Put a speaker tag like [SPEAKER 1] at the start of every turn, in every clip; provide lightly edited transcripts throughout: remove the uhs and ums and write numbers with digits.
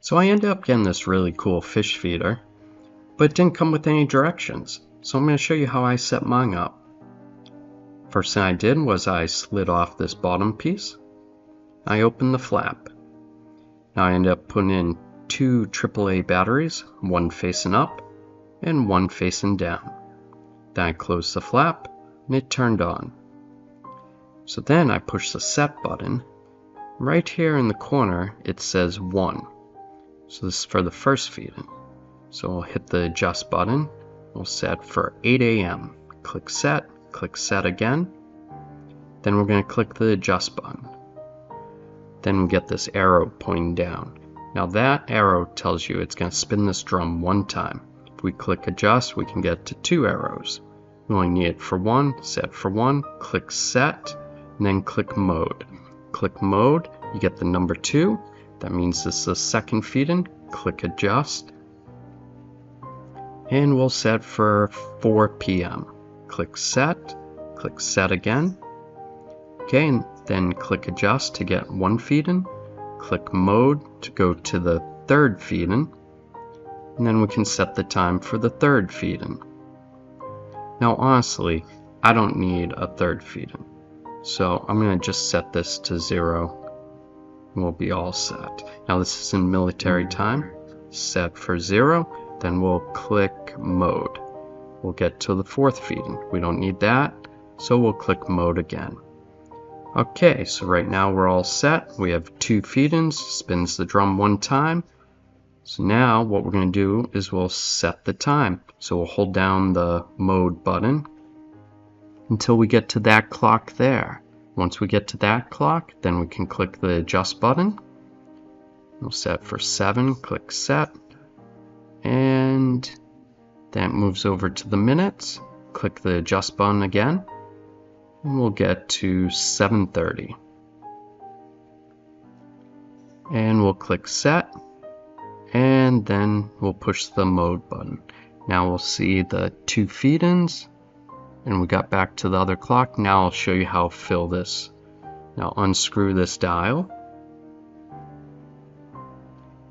[SPEAKER 1] So I ended up getting this really cool fish feeder, but it didn't come with any directions. So I'm going to show you how I set mine up. First thing I did was I slid off this bottom piece. I opened the flap. Now I ended up putting in 2 AAA batteries, one facing up and one facing down. Then I closed the flap and it turned on. So then I pushed the set button. Right here in the corner it says 1. So this is for the first feeding. So we'll hit the adjust button. We'll set for 8 a.m. Click set again. Then we're going to click the adjust button. Then we get this arrow pointing down. Now that arrow tells you it's going to spin this drum 1 time. If we click adjust, we can get to 2 arrows. We only need it for 1, set for 1, click set, and then click mode. Click mode, you get the number 2. That means this is the second feeding. Click adjust. And we'll set for 4 p.m. Click set again. Okay, and then click adjust to get 1 feeding. Click mode to go to the 3rd feeding. And then we can set the time for the 3rd feeding. Now honestly, I don't need a 3rd feeding. So I'm going to just set this to 0. We'll be all set. Now this is in military time. Set for 0. Then we'll click mode. We'll get to the 4th feeding. We don't need that, so we'll click mode again. Okay, so right now we're all set. We have 2 feedings, spins the drum 1 time. So now what we're going to do is we'll set the time. So we'll hold down the mode button until we get to that clock there. Once we get to that clock, then we can click the adjust button. We'll set for 7, click set. And that moves over to the minutes. Click the adjust button again. And we'll get to 7:30. And we'll click set. And then we'll push the mode button. Now we'll see the 2 feed-ins. And we got back to the other clock. Now I'll show you how to fill this. Now unscrew this dial.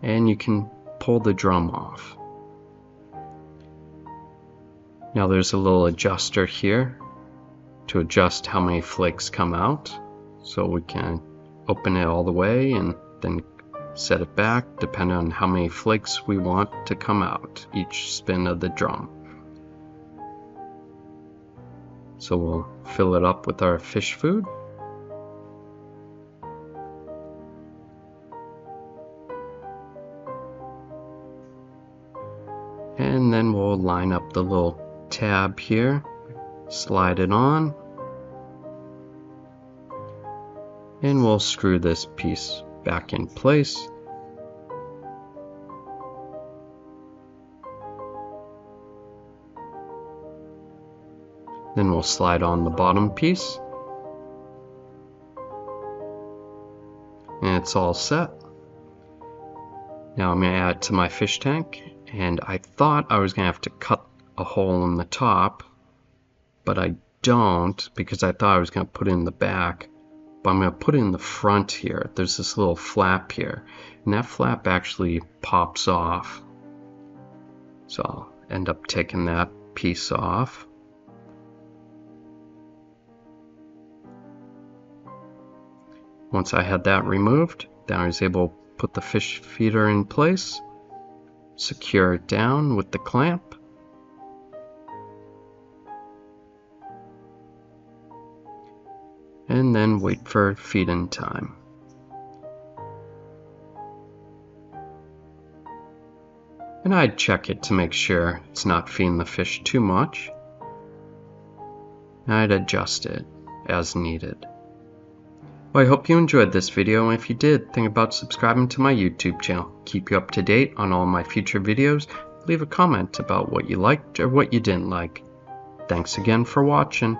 [SPEAKER 1] And you can pull the drum off. Now there's a little adjuster here to adjust how many flakes come out. So we can open it all the way and then set it back depending on how many flakes we want to come out each spin of the drum. So we'll fill it up with our fish food. And then we'll line up the little tab here, slide it on, and we'll screw this piece back in place. Then we'll slide on the bottom piece. And it's all set. Now I'm going to add it to my fish tank. And I thought I was going to have to cut a hole in the top. But I don't, because I thought I was going to put it in the back. But I'm going to put it in the front here. There's this little flap here. And that flap actually pops off. So I'll end up taking that piece off. Once I had that removed, then I was able to put the fish feeder in place, secure it down with the clamp, and then wait for feed-in time. And I'd check it to make sure it's not feeding the fish too much. And I'd adjust it as needed. Well, I hope you enjoyed this video, and if you did, think about subscribing to my YouTube channel. Keep you up to date on all my future videos. Leave a comment about what you liked or what you didn't like. Thanks again for watching.